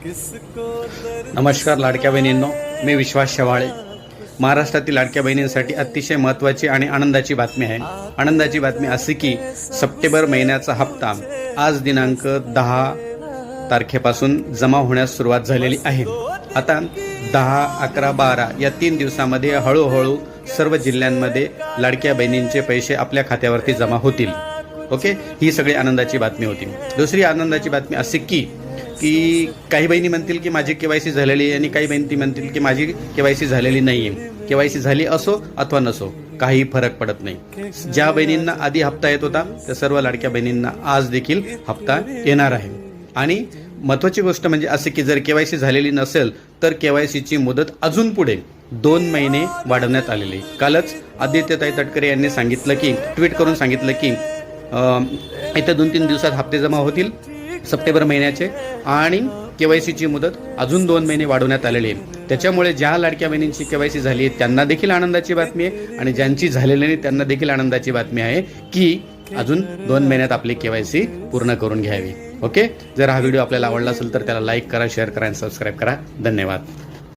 नमस्कार लाडक्या बहिणींनो, मी विश्वास शेवाळे. महाराष्ट्रातील लाडक्या बहिणींसाठी अतिशय महत्त्वाची आणि आनंदाची बातमी आहे. आनंदाची बातमी अशी की सप्टेंबर महिन्याचा हप्ता आज दिनांक 10 तारखेपासून जमा होण्यास सुरुवात झालेली आहे. आता 10, 11, 12 या 3 दिवसामध्ये हळूहळू सर्व जिल्ह्यांमध्ये लाडक्या बहिणींचे पैसे आपल्या खात्यावरती जमा होतील. ओके, ही सगळी आनंदाची बातमी होती. दुसरी आनंदाची बातमी अशी की काही बहिणी म्हणतील की माझी KYC झालेली आहे आणि काही बहिणी म्हणतील की माझी KYC झालेली नाही आहे. KYC झाली असो अथवा नसो काही फरक पडत नाही. ज्या बहिणींना आधी हप्ता येत होता त्या सर्व लाडक्या बहिणींना आज देखील हप्ता येणार आहे. आणि महत्त्वाची गोष्ट म्हणजे असे की जर KYC झालेली नसेल तर KYCची मुदत अजून पुढे 2 महिने वाढवण्यात आलेली. कालच आदित्यताई तटकरे यांनी सांगितलं की ट्विट करून सांगितलं की येत्या 2-3 दिवसात हप्ते जमा होतील सप्टेंबर महिन्याचे आणि KYCची मुदत अजून 2 महिने वाढवण्यात आलेली आहे. त्याच्यामुळे ज्या लाडक्या बहिणींची KYC झाली आहे त्यांना देखील आनंदाची बातमी आहे आणि ज्यांची झालेली नाही त्यांना देखील आनंदाची बातमी आहे की अजून 2 महिन्यात आपली KYC पूर्ण करून घ्यावी. ओके, जर हा व्हिडिओ आपल्याला आवडला असेल तर त्याला लाईक करा, शेअर करा आणि सबस्क्राईब करा. धन्यवाद.